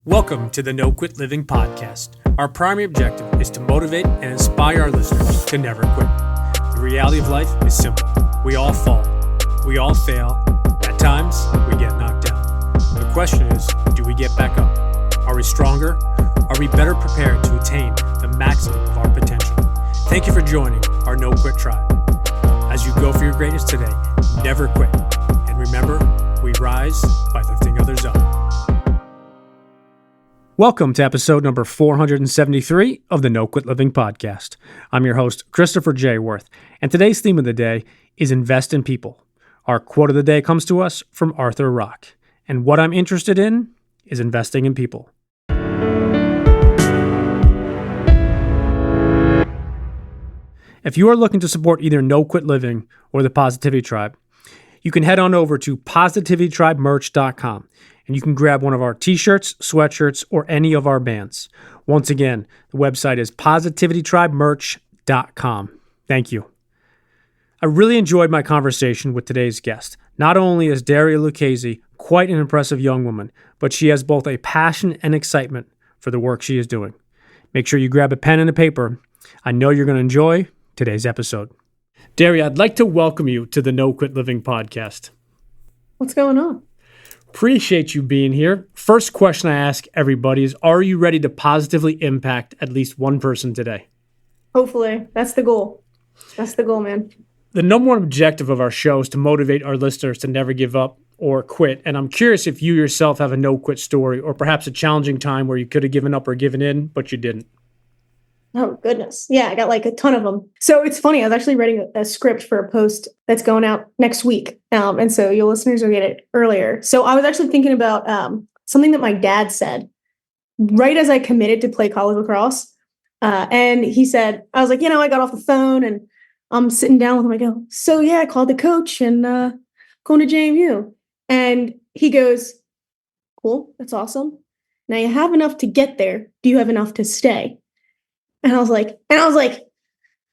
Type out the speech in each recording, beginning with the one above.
Welcome to the No Quit Living podcast. Our primary objective is to motivate and inspire our listeners to never quit. The reality of life is simple. We all fall. We all fail. At times, we get knocked down. The question is, do we get back up? Are we stronger? Are we better prepared to attain the maximum of our potential? Thank you for joining our No Quit tribe. As you go for your greatness today, never quit. And remember, we rise by lifting others up. Welcome to episode number 473 of the No Quit Living podcast. I'm your host, Christopher J. Worth, and today's theme of the day is invest in people. Our quote of the day comes to us from Arthur Rock, and what I'm interested in is investing in people. If you are looking to support either No Quit Living or the Positivity Tribe, you can head on over to positivitytribemerch.com. And you can grab one of our t-shirts, sweatshirts, or any of our bands. Once again, the website is positivitytribemerch.com. Thank you. I really enjoyed my conversation with today's guest. Not only is Daria Lucchesi quite an impressive young woman, but she has both a passion and excitement for the work she is doing. Make sure you grab a pen and a paper. I know you're going to enjoy today's episode. Daria, I'd like to welcome you to the No Quit Living podcast. What's going on? Appreciate you being here. First question I ask everybody is, are you ready to positively impact at least one person today? Hopefully. That's the goal. That's the goal, man. The number one objective of our show is to motivate our listeners to never give up or quit. And I'm curious if you yourself have a no-quit story or perhaps a challenging time where you could have given up or given in, but you didn't. Oh, goodness. Yeah, I got like a ton of them. So it's funny. I was actually writing a script for a post that's going out next week. And so your listeners will get it earlier. So I was actually thinking about something that my dad said right as I committed to play college lacrosse. And he said, I was like, I got off the phone and I'm sitting down with him. I go, so yeah, I called the coach and going to JMU. And he goes, cool. That's awesome. Now you have enough to get there. Do you have enough to stay? And I was like,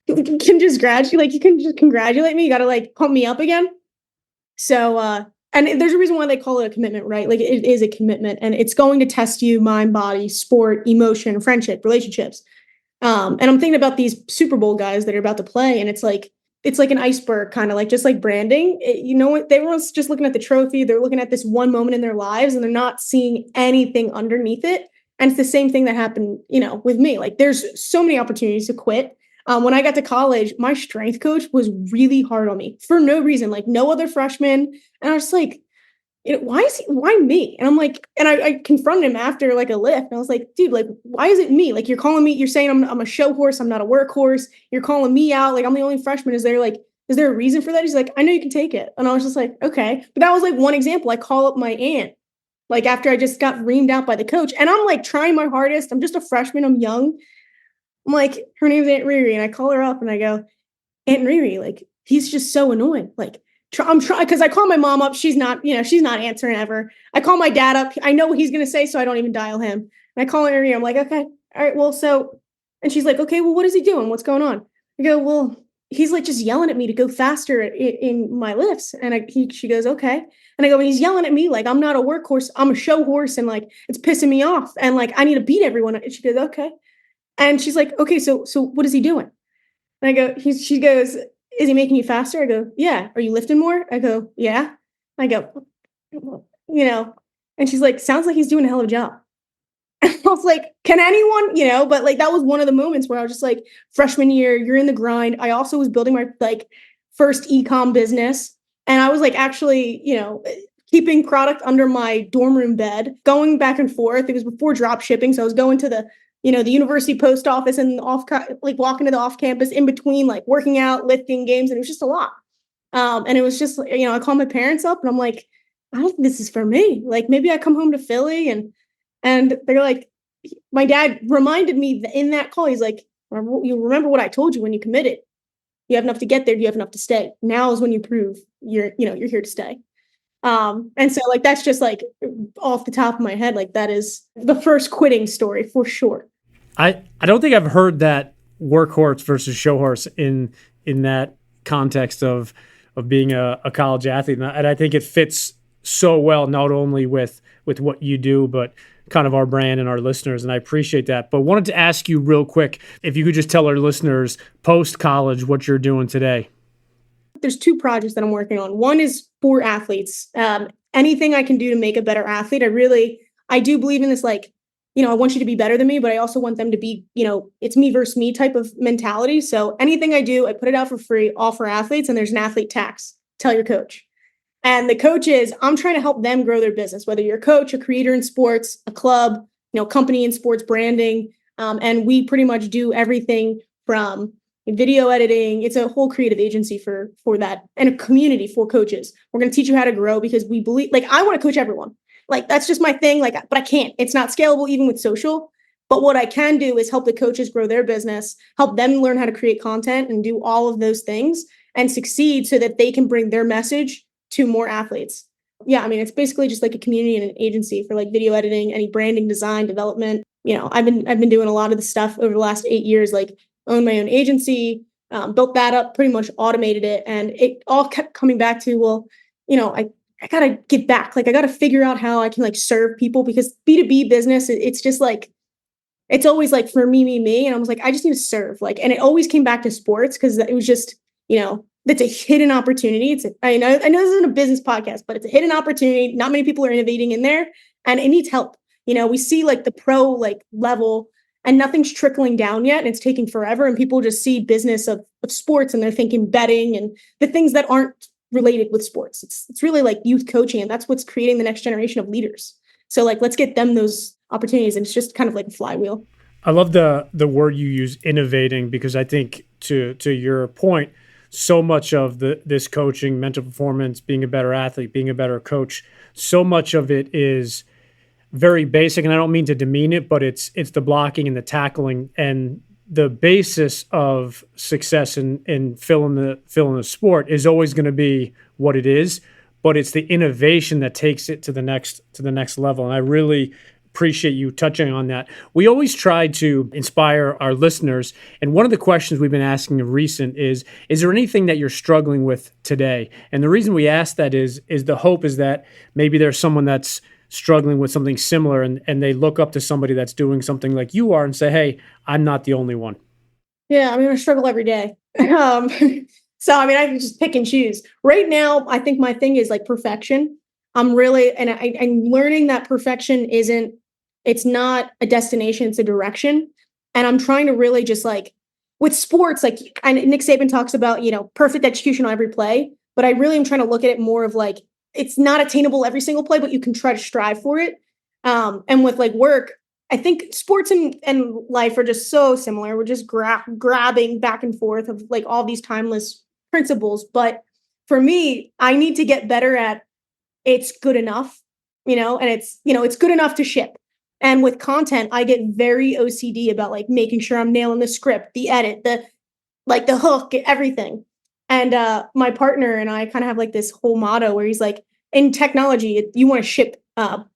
you can just congratulate me. You got to like pump me up again. So, and there's a reason why they call it a commitment, right? Like it is a commitment and it's going to test you, mind, body, sport, emotion, friendship, relationships. And I'm thinking about these Super Bowl guys that are about to play. And it's like an iceberg, kind of like, just like branding, everyone's just looking at the trophy. They're looking at this one moment in their lives and they're not seeing anything underneath it. And it's the same thing that happened, with me. Like there's so many opportunities to quit. When I got to college, my strength coach was really hard on me for no reason, like no other freshman. And I was like, why me? And I'm like, and I confronted him after like a lift. And I was like, dude, like, why is it me? Like you're calling me, you're saying I'm a show horse. I'm not a workhorse. You're calling me out. Like I'm the only freshman. Is there a reason for that? He's like, I know you can take it. And I was just like, okay. But that was like one example. I call up my aunt. Like after I just got reamed out by the coach and I'm like trying my hardest. I'm just a freshman. I'm young. I'm like, her name's Aunt Riri. And I call her up and I go, Aunt Riri, like, he's just so annoying. Like I'm trying, cause I call my mom up. She's not answering ever. I call my dad up. I know what he's going to say. So I don't even dial him. And I call Aunt Riri. I'm like, okay, all right, well, so, and she's like, okay, well, what is he doing? What's going on? I go, well, he's like just yelling at me to go faster in my lifts. And she goes, okay. And I go, he's yelling at me like I'm not a workhorse. I'm a show horse. And like, it's pissing me off. And like, I need to beat everyone. And she goes, okay. And she's like, okay, so what is he doing? And I go, she goes, is he making you faster? I go, yeah. Are you lifting more? I go, yeah. I go, and she's like, sounds like he's doing a hell of a job. And I was like, can anyone, but like, that was one of the moments where I was just like, freshman year, you're in the grind. I also was building my like first e-com business. And I was like, actually, keeping product under my dorm room bed, going back and forth. It was before drop shipping. So I was going to the university post office and walking to the off campus in between, like working out, lifting games. And it was just a lot. And it was just, I called my parents up and I'm like, I don't think this is for me. Like maybe I come home to Philly and they're like, my dad reminded me in that call, he's like, you remember what I told you when you committed? You have enough to get there. Do you have enough to stay? Now is when you prove you're here to stay. And so like, that's just like off the top of my head. Like that is the first quitting story for sure. I don't think I've heard that workhorse versus show horse in that context of being a college athlete. And I think it fits so well, not only with what you do, but kind of our brand and our listeners, and I appreciate that. But wanted to ask you real quick, if you could just tell our listeners post-college what you're doing today. There's 2 projects that I'm working on. One is for athletes. Anything I can do to make a better athlete. I do believe in this, like, I want you to be better than me, but I also want them to be, it's me versus me type of mentality. So anything I do, I put it out for free, all for athletes, and there's an athlete tax. Tell your coach. And the coaches, I'm trying to help them grow their business, whether you're a coach, a creator in sports, a club, company in sports branding. And we pretty much do everything from video editing. It's a whole creative agency for that, and a community for coaches. We're going to teach you how to grow because we believe, like, I want to coach everyone. Like, that's just my thing. Like, but I can't. It's not scalable even with social. But what I can do is help the coaches grow their business, help them learn how to create content and do all of those things and succeed so that they can bring their message to more athletes. Yeah, I mean, it's basically just like a community and an agency for like video editing, any branding, design, development. I've been doing a lot of the stuff over the last 8 years, like owned my own agency, built that up, pretty much automated it. And it all kept coming back to, well, I got to give back. Like, I got to figure out how I can like serve people, because B2B business, it's just like, it's always like for me. And I was like, I just need to serve. Like, and it always came back to sports because it was just, that's a hidden opportunity. I know this isn't a business podcast, but it's a hidden opportunity. Not many people are innovating in there, and it needs help. We see like the pro like level, and nothing's trickling down yet. And it's taking forever. And people just see business of sports and they're thinking betting and the things that aren't related with sports. It's really like youth coaching, and that's what's creating the next generation of leaders. So like, let's get them those opportunities. And it's just kind of like a flywheel. I love the word you use, innovating, because I think to your point, so much of this coaching, mental performance, being a better athlete, being a better coach, so much of it is very basic. And I don't mean to demean it, but it's the blocking and the tackling, and the basis of success in filling the sport is always going to be what it is, but it's the innovation that takes it to the next level. And I really appreciate you touching on that. We always try to inspire our listeners, and one of the questions we've been asking of recent is there anything that you're struggling with today? And the reason we ask that is the hope is that maybe there's someone that's struggling with something similar, and they look up to somebody that's doing something like you are and say, hey, I'm not the only one. Yeah, I mean, I struggle every day. So, I mean, I can just pick and choose. Right now, I think my thing is like perfection. I'm learning that perfection it's not a destination, it's a direction. And I'm trying to really just like, with sports, like, and Nick Saban talks about, perfect execution on every play, but I really am trying to look at it more of like, it's not attainable every single play, but you can try to strive for it. And with like work, I think sports and life are just so similar. We're just grabbing back and forth of like all these timeless principles. But for me, I need to get better at it's good enough, and it's good enough to ship. And with content, I get very OCD about like making sure I'm nailing the script, the edit, the hook, everything. And my partner and I kind of have like this whole motto where he's like, in technology, you want to ship,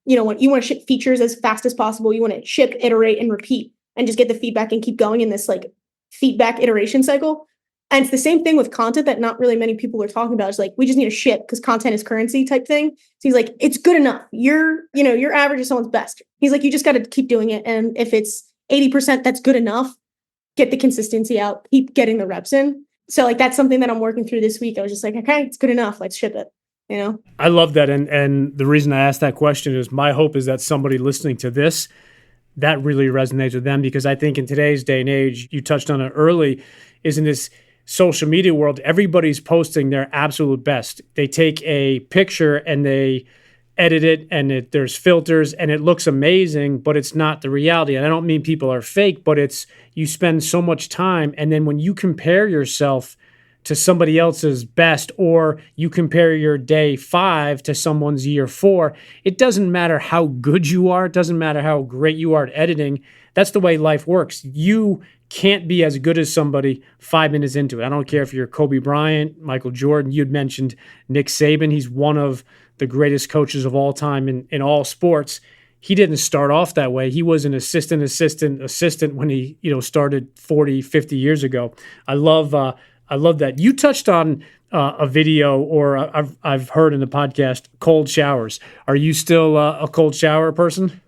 you want to ship features as fast as possible. You want to ship, iterate, and repeat, and just get the feedback and keep going in this like feedback iteration cycle. And it's the same thing with content that not really many people are talking about. It's like, we just need to ship because content is currency type thing. So he's like, it's good enough. Your average is someone's best. He's like, you just got to keep doing it. And if it's 80%, that's good enough. Get the consistency out, keep getting the reps in. So like, that's something that I'm working through this week. I was just like, okay, it's good enough. Let's ship it. I love that. And the reason I asked that question is my hope is that somebody listening to this, that really resonates with them, because I think in today's day and age, you touched on it early, is in this social media world, everybody's posting their absolute best. They take a picture and they edit it, and there's filters and it looks amazing, but it's not the reality. And I don't mean people are fake, but it's you spend so much time. And then when you compare yourself to somebody else's best, or you compare your day 5 to someone's year 4, it doesn't matter how good you are. It doesn't matter how great you are at editing. That's the way life works. You can't be as good as somebody 5 minutes into it. I don't care if you're Kobe Bryant, Michael Jordan. You'd mentioned Nick Saban. He's one of the greatest coaches of all time in all sports. He didn't start off that way. He was an assistant when he started 40, 50 years ago. I love that. You touched on a video, or I've heard in the podcast, cold showers. Are you still a cold shower person?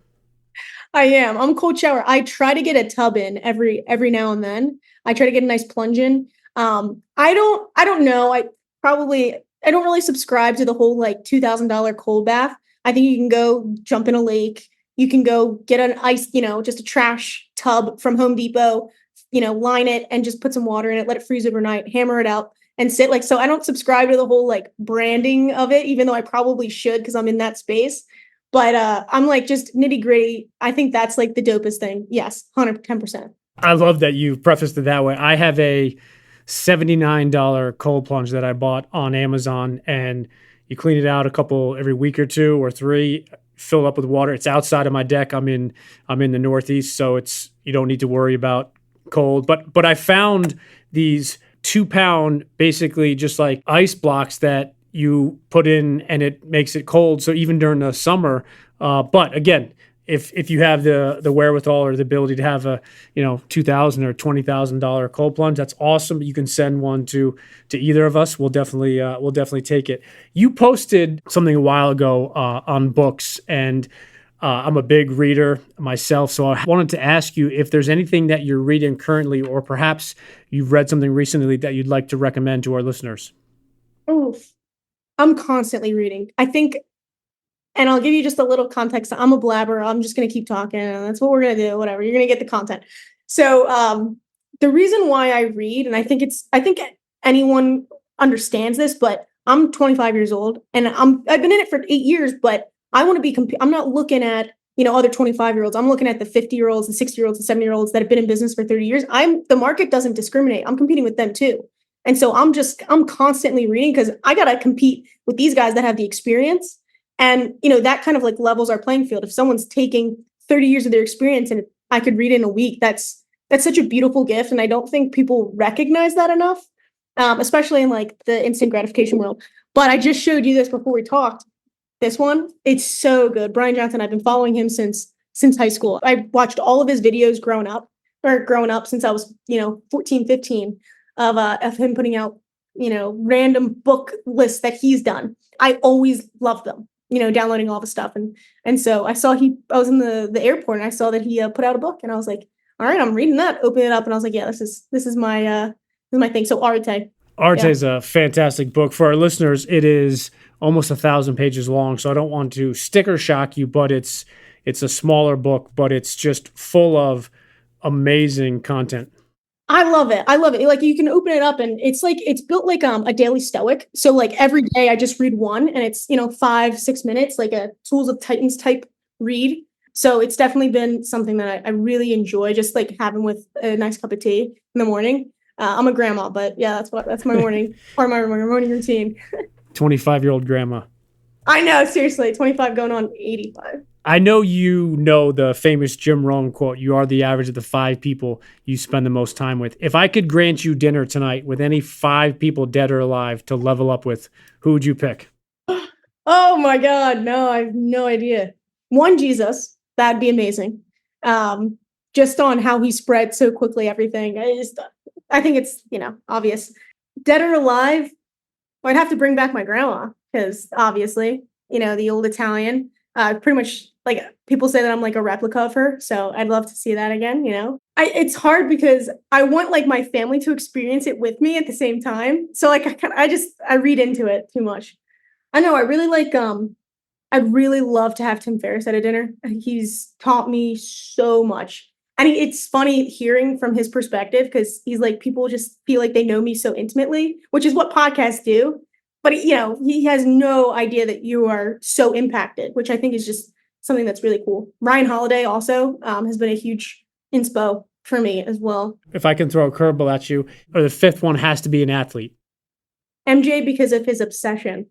I am. I'm a cold shower. I try to get a tub in every now and then. I try to get a nice plunge in. I don't know. I don't really subscribe to the whole like $2,000 cold bath. I think you can go jump in a lake. You can go get an ice, just a trash tub from Home Depot, line it and just put some water in it, let it freeze overnight, hammer it out and sit like, so I don't subscribe to the whole like branding of it, even though I probably should, because I'm in that space. But I'm like just nitty gritty. I think that's like the dopest thing. Yes, 110%. I love that you prefaced it that way. I have a $79 cold plunge that I bought on Amazon, and you clean it out every week or two or three, fill it up with water. It's outside of my deck. I'm in the Northeast, so you don't need to worry about cold. But I found these 2-pound, basically just like ice blocks that you put in and it makes it cold. So even during the summer, but again, if you have the wherewithal or the ability to have a $2,000 or $20,000 cold plunge, that's awesome. You can send one to either of us. We'll definitely take it. You posted something a while ago on books, and I'm a big reader myself, so I wanted to ask you if there's anything that you're reading currently, or perhaps you've read something recently that you'd like to recommend to our listeners. Oof. I'm constantly reading. I think, and I'll give you just a little context. I'm a blabber. I'm just going to keep talking. And that's what we're going to do. Whatever. You're going to get the content. So the reason why I read, and I think anyone understands this, but I'm 25 years old and I've been in it for 8 years, but I want to be, I'm not looking at, other 25-year-olds. I'm looking at the 50-year-olds, the 60-year-olds, the 70-year-olds that have been in business for 30 years. The market doesn't discriminate. I'm competing with them too. And so I'm constantly reading because I got to compete with these guys that have the experience. And, that kind of like levels our playing field. If someone's taking 30 years of their experience and I could read in a week, that's such a beautiful gift. And I don't think people recognize that enough, especially in like the instant gratification world. But I just showed you this before we talked. This one, it's so good. Brian Johnson, I've been following him since high school. I watched all of his videos growing up since I was, 14, 15. Of him putting out, random book lists that he's done. I always loved them, downloading all the stuff. And so I was in the airport and I saw that he put out a book and I was like, all right, I'm reading that, open it up. And I was like, yeah, this is my thing. So Arte is a fantastic book. For our listeners, it is almost 1,000 pages long. So I don't want to sticker shock you, but it's a smaller book, but it's just full of amazing content. I love it. Like you can open it up and it's built like a daily stoic. So like every day I just read one and it's, 5-6 minutes, like a Tools of Titans type read. So it's definitely been something that I really enjoy, just like having with a nice cup of tea in the morning. I'm a grandma, but yeah, that's my morning part of my morning routine. 25-year-old grandma. I know, seriously, 25 going on 85. I know the famous Jim Rohn quote, you are the average of the 5 people you spend the most time with. If I could grant you dinner tonight with any 5 people dead or alive to level up with, who would you pick? Oh my God, no, I have no idea. One, Jesus, that'd be amazing. Just on how he spread so quickly everything. I think it's, obvious. Dead or alive, I'd have to bring back my grandma because obviously, the old Italian. Pretty much like people say that I'm like a replica of her. So I'd love to see that again. It's hard because I want like my family to experience it with me at the same time. So like I read into it too much. I know I really like, I'd really love to have Tim Ferriss at a dinner. He's taught me so much. And it's funny hearing from his perspective because he's like, people just feel like they know me so intimately, which is what podcasts do. But, he has no idea that you are so impacted, which I think is just something that's really cool. Ryan Holiday also has been a huge inspo for me as well. If I can throw a curveball at you, or the 5th one has to be an athlete. MJ, because of his obsession.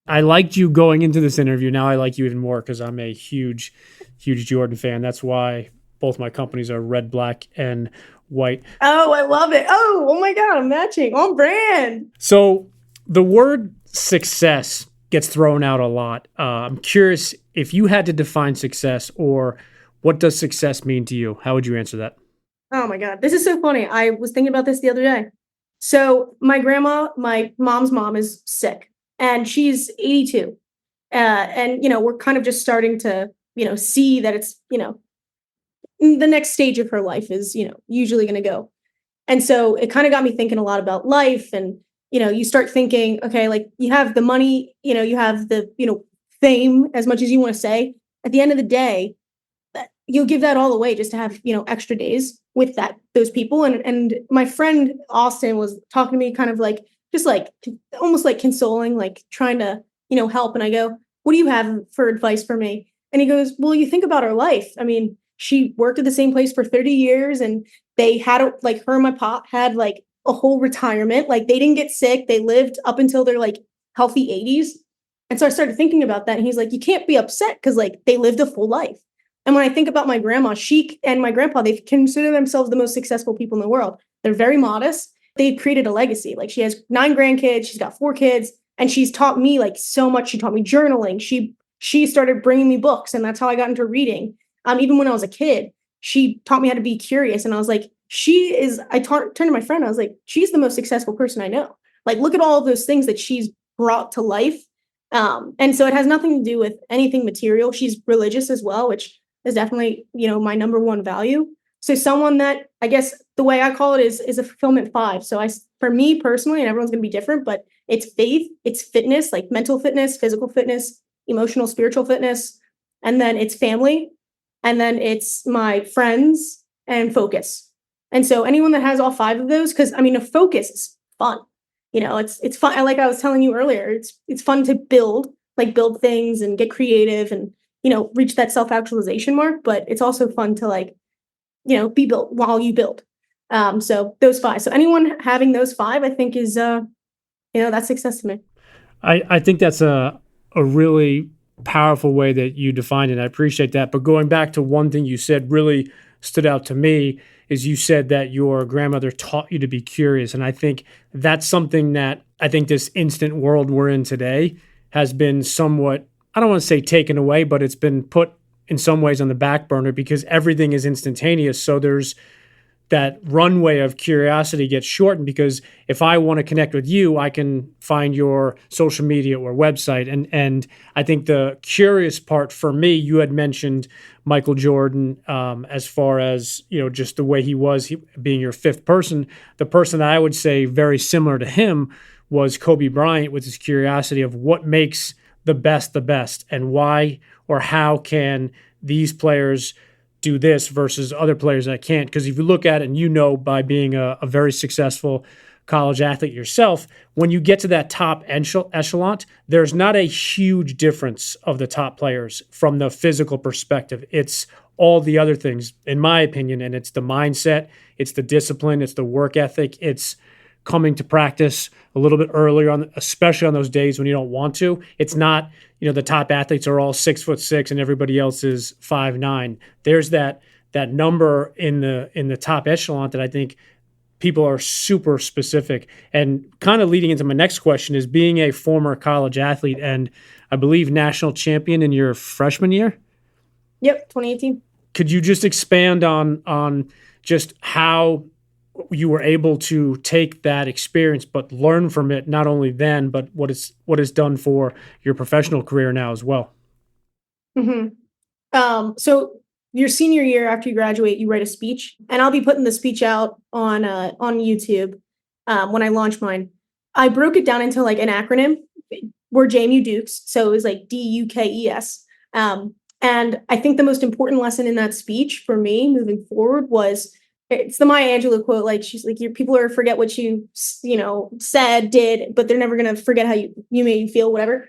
I liked you going into this interview. Now I like you even more because I'm a huge, huge Jordan fan. That's why both my companies are red, black, and white. Oh, I love it. Oh my God, I'm matching. On brand. So the word success gets thrown out a lot. I'm curious if you had to define success, or what does success mean to you? How would you answer that? Oh my God, this is so funny. I was thinking about this the other day. So my grandma, my mom's mom, is sick and she's 82. And, we're kind of just starting to, see that it's, the next stage of her life is, usually going to go. And so it kind of got me thinking a lot about life. And, you start thinking, okay, like you have the money, you have the, fame, as much as you want to say. At the end of the day, you'll give that all away just to have, extra days with those people. And my friend Austin was talking to me kind of like, just like almost like consoling, like trying to, help. And I go, what do you have for advice for me? And he goes, well, you think about her life. I mean, she worked at the same place for 30 years and they had her and my pop had like a whole retirement. Like they didn't get sick. They lived up until their like healthy 80s. And so I started thinking about that. And he's like, you can't be upset because like they lived a full life. And when I think about my grandma, she and my grandpa, they consider themselves the most successful people in the world. They're very modest. They created a legacy. Like she has 9 grandkids. She's got 4 kids. And she's taught me like so much. She taught me journaling. She started bringing me books. And that's how I got into reading. Even when I was a kid, she taught me how to be curious. And I was like, turned to my friend. I was like, she's the most successful person I know. Like, look at all of those things that she's brought to life. And so it has nothing to do with anything material. She's religious as well, which is definitely, my number one value. So someone that, I guess the way I call it is a fulfillment 5. So for me personally, and everyone's going to be different, but it's faith, it's fitness, like mental fitness, physical fitness, emotional, spiritual fitness. And then it's family. And then it's my friends and focus. And so anyone that has all 5 of those, because a focus is fun. It's fun. Like I was telling you earlier, it's fun to build things and get creative and, reach that self-actualization mark. But it's also fun to be built while you build. So those 5. So anyone having those 5, I think is, that's success to me. I think that's a really powerful way that you defined it. I appreciate that. But going back to one thing you said really stood out to me is you said that your grandmother taught you to be curious. And I think that's something that I think this instant world we're in today has been somewhat, I don't want to say taken away, but it's been put in some ways on the back burner because everything is instantaneous. So there's that runway of curiosity gets shortened because if I want to connect with you, I can find your social media or website. And I think the curious part for me, you had mentioned Michael Jordan as far as, just the way he was being your 5th person. The person that I would say very similar to him was Kobe Bryant with his curiosity of what makes the best and why or how can these players do this versus other players that can't. Because if you look at it and by being a very successful college athlete yourself, when you get to that top echelon, there's not a huge difference of the top players from the physical perspective. It's all the other things, in my opinion, and it's the mindset, it's the discipline, it's the work ethic, it's coming to practice a little bit earlier on, especially on those days when you don't want to. It's not, the top athletes are all 6'6" and everybody else is 5'9". There's that number in the top echelon that I think people are super specific. And kind of leading into my next question is being a former college athlete and I believe national champion in your freshman year. Yep, 2018. Could you just expand on just how you were able to take that experience, but learn from it, not only then, but what it's done for your professional career now as well? Mm-hmm. So your senior year after you graduate, you write a speech, and I'll be putting the speech out on YouTube when I launch mine. I broke it down into like an acronym. We're JMU Dukes, so it was like DUKES. And I think the most important lesson in that speech for me moving forward was it's the Maya Angelou quote. Like she's like, people are forget what you said, did, but they're never gonna forget how you made you feel, whatever.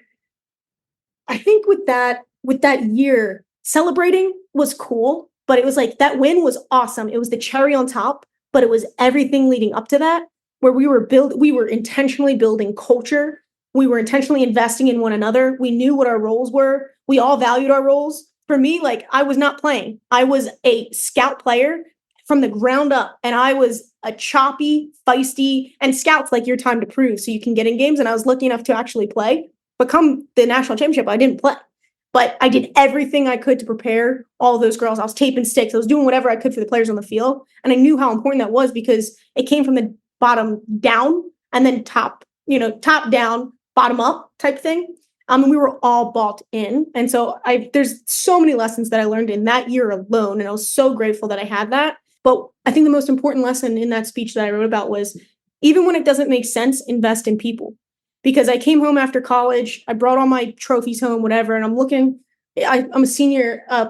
I think with that year, celebrating was cool, but it was like that win was awesome. It was the cherry on top, but it was everything leading up to that, where we were intentionally building culture. We were intentionally investing in one another. We knew what our roles were. We all valued our roles. For me, like I was not playing. I was a scout player from the ground up. And I was a choppy, feisty, and scouts like your time to prove so you can get in games. And I was lucky enough to actually play. But come the national championship, I didn't play. But I did everything I could to prepare all those girls. I was taping sticks. I was doing whatever I could for the players on the field. And I knew how important that was because it came from the bottom down and then top down, bottom up type thing. We were all bought in. And so there's so many lessons that I learned in that year alone. And I was so grateful that I had that. But I think the most important lesson in that speech that I wrote about was, even when it doesn't make sense, invest in people. Because I came home after college, I brought all my trophies home, whatever. And I'm looking, I'm a senior I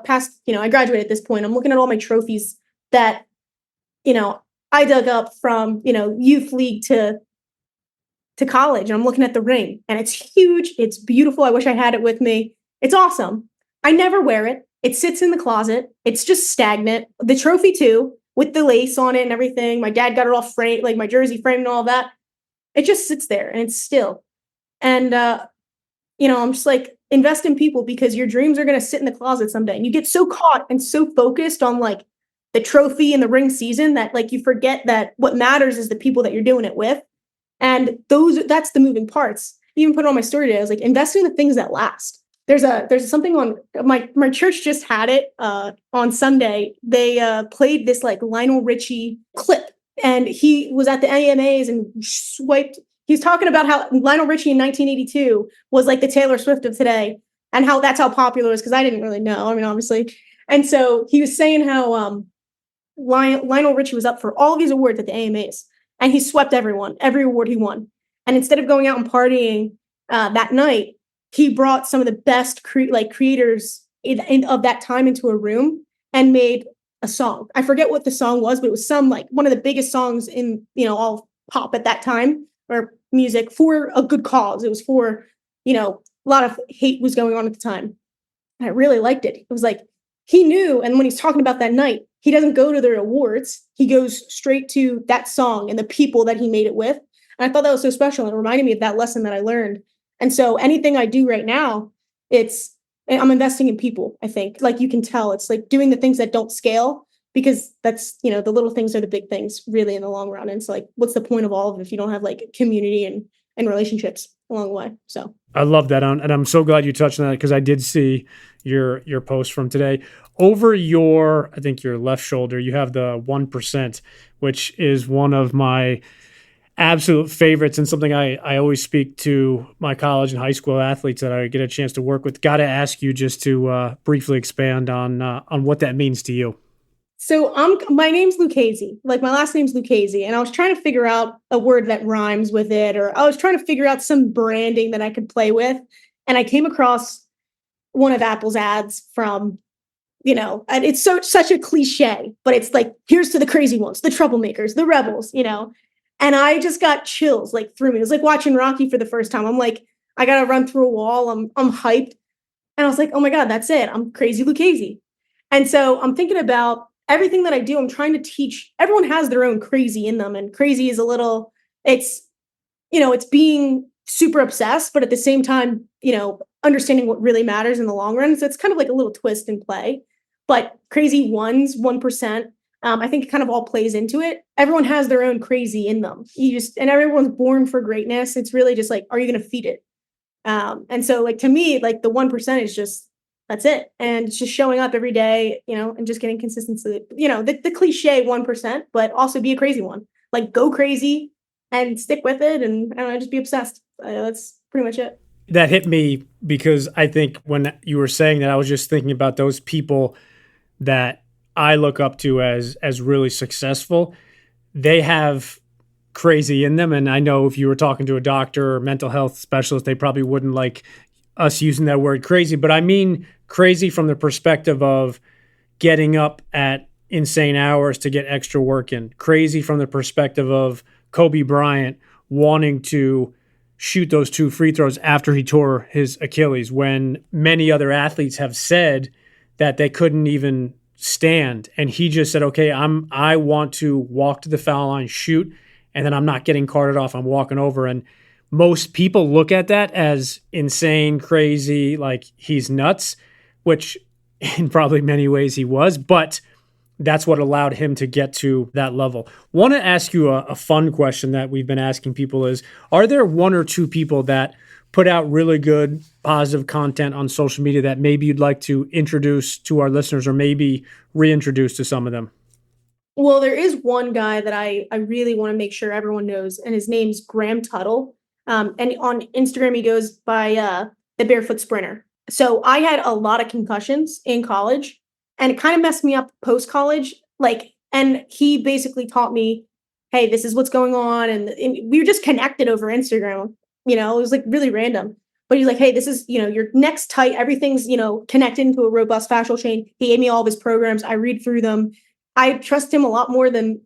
graduated at this point. I'm looking at all my trophies that, I dug up from, youth league to college, and I'm looking at the ring, and it's huge. It's beautiful. I wish I had it with me. It's awesome. I never wear it. It sits in the closet. It's just stagnant. The trophy too, with the lace on it and everything. My dad got it all framed, like my jersey framed and all that. It just sits there and it's still. And, I'm just like, invest in people, because your dreams are going to sit in the closet someday. And you get so caught and so focused on like the trophy and the ring season that like you forget that what matters is the people that you're doing it with. And that's the moving parts. I even put it on my story today. I was like, invest in the things that last. There's something on my church just had it on Sunday. They played this like Lionel Richie clip, and he was at the AMAs and he's talking about how Lionel Richie in 1982 was like the Taylor Swift of today, and how that's how popular it was, because I didn't really know. I mean, obviously. And so he was saying how Lionel Richie was up for all of these awards at the AMAs. And he swept every award he won. And instead of going out and partying that night, he brought some of the best creators of that time into a room and made a song. I forget what the song was, but it was some like one of the biggest songs in, all pop at that time, or music, for a good cause. It was for, a lot of hate was going on at the time. And I really liked it. It was like, he knew, and when he's talking about that night, he doesn't go to their awards. He goes straight to that song and the people that he made it with. And I thought that was so special. And it reminded me of that lesson that I learned. And so anything I do right now, I'm investing in people, I think. Like you can tell, it's like doing the things that don't scale, because that's, the little things are the big things really in the long run. And so like, what's the point of all of it if you don't have like community and relationships along the way? So I love that. And I'm so glad you touched on that, because I did see your post from today. Over I think your left shoulder, you have the 1%, which is one of my absolute favorites, and something I always speak to my college and high school athletes that I get a chance to work with. Got to ask you just to briefly expand on what that means to you. So my name's Lucchesi, like my last name's Lucchesi, and I was trying to figure out a word that rhymes with it, or I was trying to figure out some branding that I could play with, and I came across one of Apple's ads from, and it's such a cliche, but it's like, here's to the crazy ones, the troublemakers, the rebels, and I just got chills like through me. It was like watching Rocky for the first time. I'm like, I gotta run through a wall. I'm hyped, and I was like, oh my God, that's it. I'm crazy Lucchesi, and so I'm thinking about everything that I do. I'm trying to teach. Everyone has their own crazy in them, and crazy is it's being super obsessed, but at the same time, understanding what really matters in the long run. So it's kind of like a little twist and play. But crazy ones, 1%, I think it kind of all plays into it. Everyone has their own crazy in them. And everyone's born for greatness. It's really just like, are you going to feed it? And so like, to me, like the 1% is just, that's it. And it's just showing up every day, and just getting consistency, the cliche 1%, but also be a crazy one, like go crazy and stick with it. And I don't know, just be obsessed. That's pretty much it. That hit me, because I think when you were saying that, I was just thinking about those people that I look up to as really successful. They have crazy in them. And I know if you were talking to a doctor or mental health specialist, they probably wouldn't like us using that word crazy, but I mean crazy from the perspective of getting up at insane hours to get extra work in. Crazy from the perspective of Kobe Bryant wanting to shoot those 2 free throws after he tore his Achilles, when many other athletes have said that they couldn't even stand. And he just said, okay, I want to walk to the foul line, shoot, and then I'm not getting carted off. I'm walking over. And most people look at that as insane, crazy, like he's nuts, which in probably many ways he was, but that's what allowed him to get to that level. Want to ask you a fun question that we've been asking people is, are there 1 or 2 people that put out really good, positive content on social media that maybe you'd like to introduce to our listeners, or maybe reintroduce to some of them? Well, there is one guy that I really want to make sure everyone knows, and his name's Graham Tuttle. And on Instagram, he goes by the barefoot sprinter. So I had a lot of concussions in college, and it kind of messed me up post college. And he basically taught me, hey, this is what's going on. And we were just connected over Instagram. It was like really random. But he's like, hey, this is, your neck's tight. Everything's, connected into a robust fascial chain. He gave me all of his programs. I read through them. I trust him a lot more than,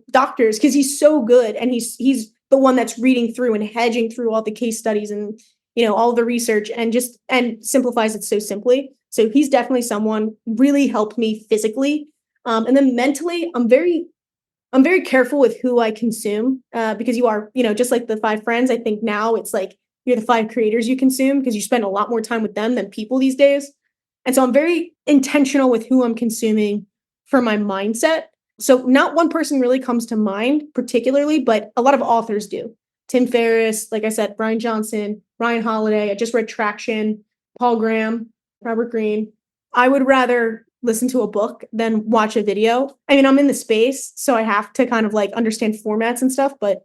doctors, because he's so good. And he's the one that's reading through and hedging through all the case studies and, all the research and simplifies it so simply. So he's definitely someone really helped me physically. And then mentally, I'm very careful with who I consume, because you are, just like the 5 friends. I think now it's like you're the 5 creators you consume because you spend a lot more time with them than people these days. And so I'm very intentional with who I'm consuming for my mindset. So not one person really comes to mind particularly, but a lot of authors do. Tim Ferriss, like I said, Brian Johnson, Ryan Holiday. I just read Traction, Paul Graham, Robert Greene. I would rather listen to a book than watch a video. I mean, I'm in the space, so I have to kind of like understand formats and stuff. But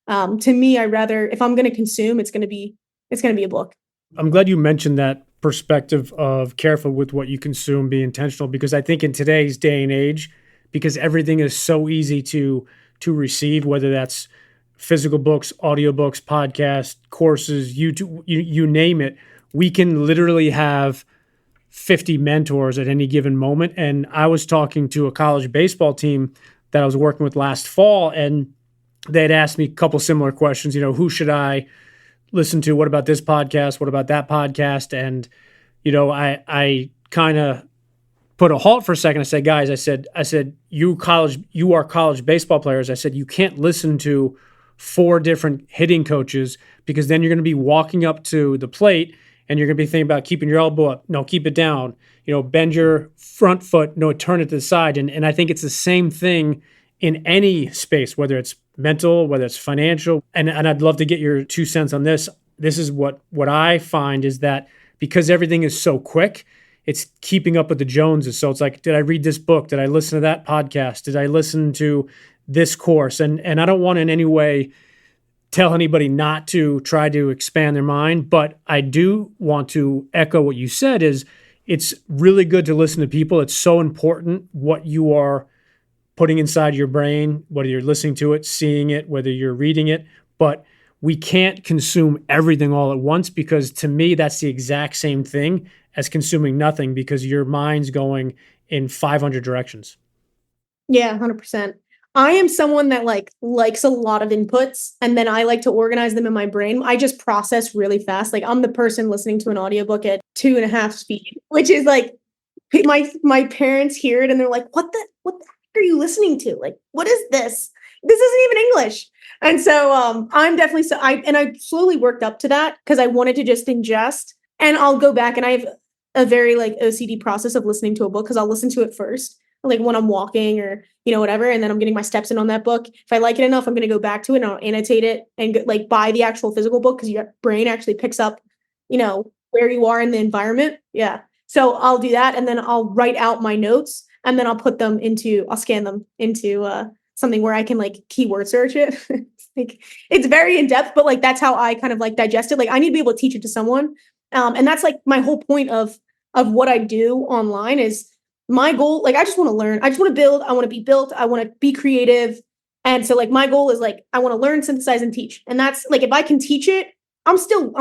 to me, I rather, if I'm going to consume, it's going to be a book. I'm glad you mentioned that perspective of careful with what you consume, be intentional, because I think in today's day and age, because everything is so easy to receive, whether that's physical books, audiobooks, podcasts, courses, YouTube, you name it, we can literally have 50 mentors at any given moment. And I was talking to a college baseball team that I was working with last fall, and they had asked me a couple similar questions. Who should I listen to? What about this podcast? What about that podcast? And, I kind of put a halt for a second. I said, guys, I said, you are college baseball players. I said, you can't listen to 4 different hitting coaches, because then you're going to be walking up to the plate and you're going to be thinking about keeping your elbow up. No, keep it down. Bend your front foot. No, turn it to the side. And I think it's the same thing in any space, whether it's mental, whether it's financial. And I'd love to get your 2 cents on this. This is what I find is that because everything is so quick, it's keeping up with the Joneses. So it's like, did I read this book? Did I listen to that podcast? Did I listen to this course? And I don't want in any way tell anybody not to try to expand their mind, but I do want to echo what you said is it's really good to listen to people. It's so important what you are putting inside your brain, whether you're listening to it, seeing it, whether you're reading it, but we can't consume everything all at once, because to me, that's the exact same thing as consuming nothing, because your mind's going in 500 directions. Yeah, 100%. I am someone that likes a lot of inputs, and then I like to organize them in my brain. I just process really fast. Like I'm the person listening to an audiobook at 2.5 speed, which is like my parents hear it and they're like, what the heck are you listening to? Like, what is this? This isn't even English. And so I'm definitely I slowly worked up to that because I wanted to just ingest, and I'll go back, and I have a very OCD process of listening to a book because I'll listen to it first, like when I'm walking or whatever, and then I'm getting my steps in on that book. If I like it enough, I'm going to go back to it and I'll annotate it and buy the actual physical book, because your brain actually picks up where you are in the environment. Yeah, so I'll do that, and then I'll write out my notes, and then I'll scan them into something where I can keyword search it. It's very in depth, but that's how I kind of digest it. I need to be able to teach it to someone. And that's my whole point of what I do online is my goal. I just want to learn. I just want to build. I want to be built. I want to be creative. And so my goal is I want to learn, synthesize, and teach. And that's if I can teach it, I'm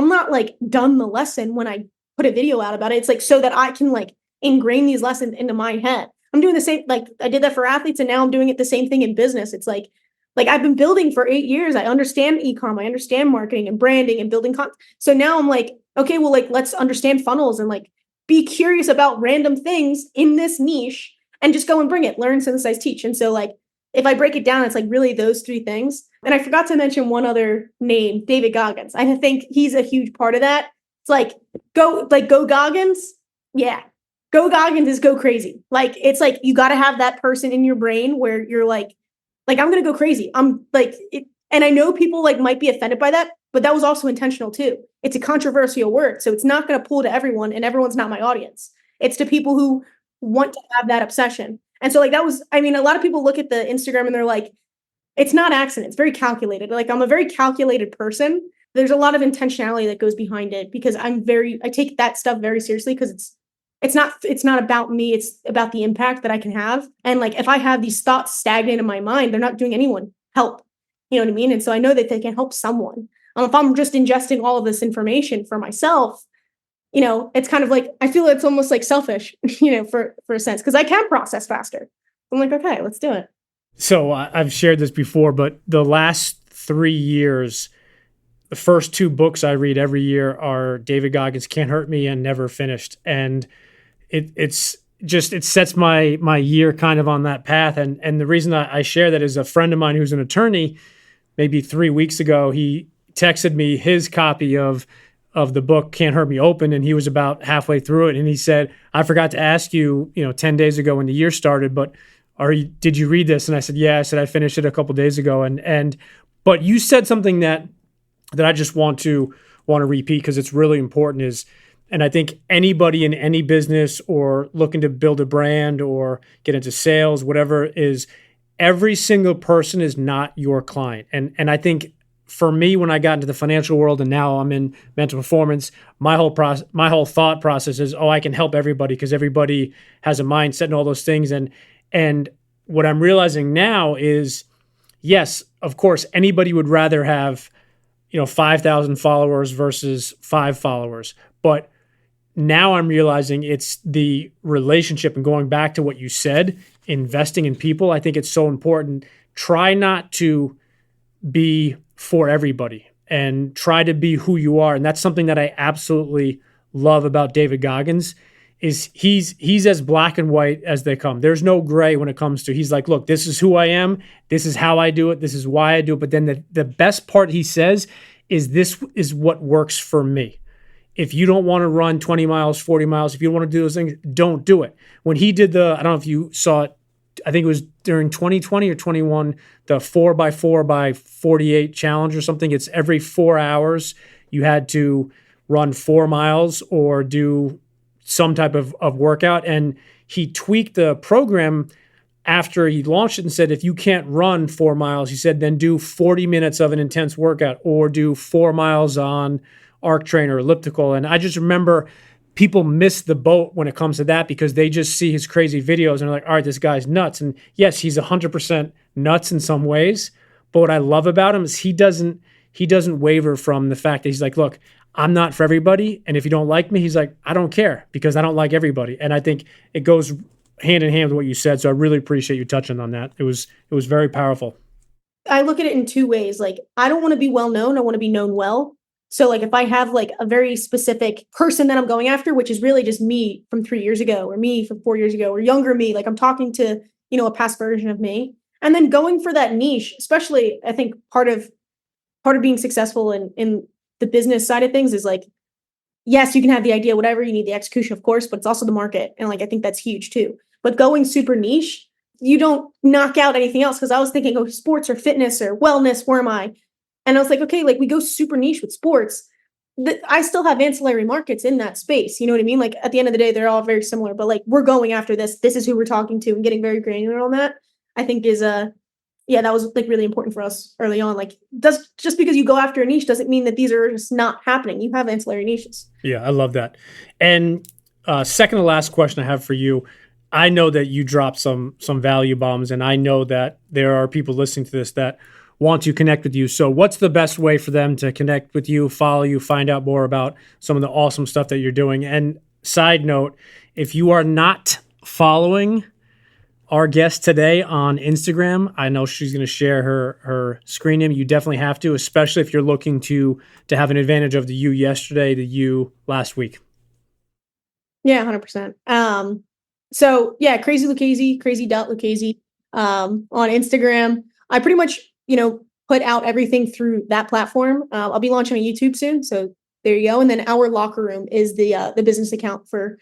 not done the lesson when I put a video out about it. It's so that I can ingrain these lessons into my head. I'm doing the same, I did that for athletes, and now I'm doing it the same thing in business. It's I've been building for 8 years. I understand e-com. I understand marketing and branding and building content. So now I'm okay, well, let's understand funnels and be curious about random things in this niche and just go and bring it, learn, synthesize, teach. And so if I break it down, it's really those 3 things. And I forgot to mention one other name, David Goggins. I think he's a huge part of that. It's go Goggins. Yeah. Go Goggins is go crazy. It's you got to have that person in your brain where you're I'm going to go crazy. I'm it. And I know people might be offended by that, but that was also intentional too. It's a controversial word. So it's not going to pull to everyone, and everyone's not my audience. It's to people who want to have that obsession. And so that was, a lot of people look at the Instagram and they're it's not accident. It's very calculated. I'm a very calculated person. there's a lot of intentionality that goes behind it because I take that stuff very seriously because it's not about me. It's about the impact that I can have. And like, if I have these thoughts stagnant in my mind, they're not doing anyone help. You know what I mean? And so I know that they can help someone. If I'm just ingesting all of this information for myself, it's kind of like, I feel it's almost like selfish, for a sense, because I can process faster. I'm like, okay, let's do it. So I've shared this before, but the last 3 years, the first 2 books I read every year are David Goggins' Can't Hurt Me and Never Finished. And it sets my year kind of on that path. And the reason I share that is a friend of mine who's an attorney, maybe 3 weeks ago, he texted me his copy of the book Can't Hurt Me open, and he was about halfway through it. And he said, I forgot to ask you, 10 days ago when the year started, but did you read this? And I said, yeah. I said, I finished it a couple days ago. But you said something that I just want to repeat because it's really important and I think anybody in any business or looking to build a brand or get into sales, whatever, is every single person is not your client. And I think for me, when I got into the financial world and now I'm in mental performance, my whole thought process is, I can help everybody because everybody has a mindset and all those things. And what I'm realizing now is, yes, of course, anybody would rather have, 5,000 followers versus 5 followers. But now I'm realizing it's the relationship, and going back to what you said, investing in people. I think it's so important. Try not to be for everybody and try to be who you are. And that's something that I absolutely love about David Goggins is he's as black and white as they come. There's no gray when it comes to, he's like, look, this is who I am. This is how I do it. This is why I do it. But then the best part he says is this is what works for me. If you don't want to run 20 miles, 40 miles, if you don't want to do those things, don't do it. When he did I don't know if you saw it, I think it was during 2020 or 21, the 4x4x48 challenge or something. It's every 4 hours you had to run 4 miles or do some type of workout. And he tweaked the program after he launched it and said, if you can't run 4 miles, he said, then do 40 minutes of an intense workout or do 4 miles on arc train or elliptical. And I just remember people miss the boat when it comes to that because they just see his crazy videos and they're like, all right, this guy's nuts. And yes, he's 100% nuts in some ways. But what I love about him is he doesn't waver from the fact that he's like, look, I'm not for everybody. And if you don't like me, he's like, I don't care because I don't like everybody. And I think it goes hand in hand with what you said. So I really appreciate you touching on that. It was very powerful. I look at it in 2 ways. Like, I don't want to be well known. I want to be known well. So like, if I have like a very specific person that I'm going after, which is really just me from 3 years ago or me from 4 years ago or younger me, like I'm talking to, a past version of me, and then going for that niche, especially I think part of being successful in the business side of things is like, yes, you can have the idea, whatever, you need the execution, of course, but it's also the market. And like, I think that's huge too. But going super niche, you don't knock out anything else. Cause I was thinking, sports or fitness or wellness, where am I? And I was like, okay, like we go super niche with sports. I still have ancillary markets in that space. You know what I mean? Like at the end of the day, they're all very similar, but like we're going after this. This is who we're talking to and getting very granular on that. I think is that was like really important for us early on. Like just because you go after a niche doesn't mean that these are just not happening. You have ancillary niches. Yeah, I love that. And second to last question I have for you. I know that you dropped some value bombs, and I know that there are people listening to this that want to connect with you. So what's the best way for them to connect with you, follow you, find out more about some of the awesome stuff that you're doing? And side note, if you are not following our guest today on Instagram, I know she's going to share her screen name. You definitely have to, especially if you're looking to have an advantage of the you yesterday, the you last week. Yeah, 100%. So yeah, Crazy Lucchesi, crazy.Lucchesi, on Instagram. I pretty much, put out everything through that platform. I'll be launching on YouTube soon. So there you go. And then Our Locker Room is the business account for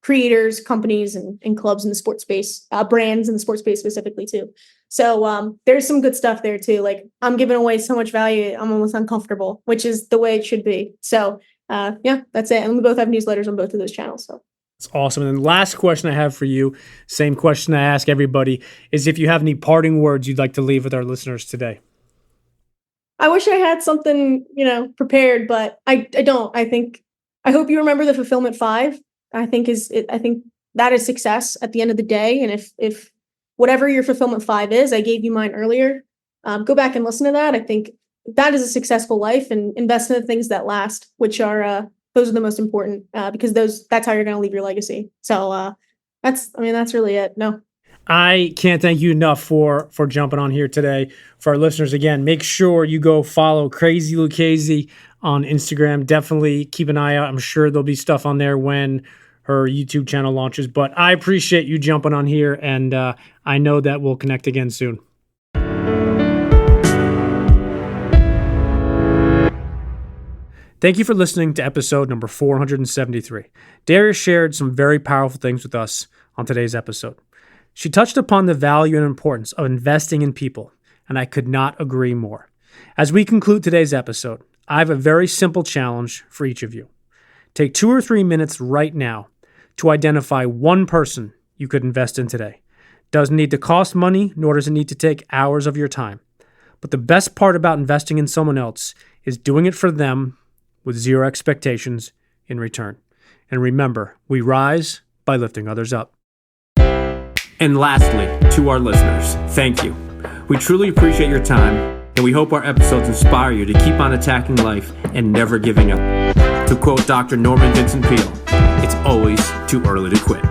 creators, companies, and clubs in the sports space, brands in the sports space specifically too. So there's some good stuff there too. Like I'm giving away so much value, I'm almost uncomfortable, which is the way it should be. So that's it. And we both have newsletters on both of those channels. So it's awesome. And the last question I have for you, same question I ask everybody, is if you have any parting words you'd like to leave with our listeners today. I wish I had something, prepared, but I don't. I hope you remember the fulfillment 5. I think that is success at the end of the day. And if whatever your fulfillment 5 is, I gave you mine earlier. Go back and listen to that. I think that is a successful life, and invest in the things that last, which are those are the most important, because that's how you're going to leave your legacy. So that's really it. No. I can't thank you enough for jumping on here today. For our listeners, again, make sure you go follow Crazy Lucchesi on Instagram. Definitely keep an eye out. I'm sure there'll be stuff on there when her YouTube channel launches. But I appreciate you jumping on here, and I know that we'll connect again soon. Thank you for listening to episode number 473. Daria shared some very powerful things with us on today's episode. She touched upon the value and importance of investing in people, and I could not agree more. As we conclude today's episode, I have a very simple challenge for each of you. Take 2 or 3 minutes right now to identify one person you could invest in today. Doesn't need to cost money, nor does it need to take hours of your time. But the best part about investing in someone else is doing it for them with zero expectations in return. And remember, we rise by lifting others up. And lastly, to our listeners, thank you. We truly appreciate your time, and we hope our episodes inspire you to keep on attacking life and never giving up. To quote Dr. Norman Vincent Peale, it's always too early to quit.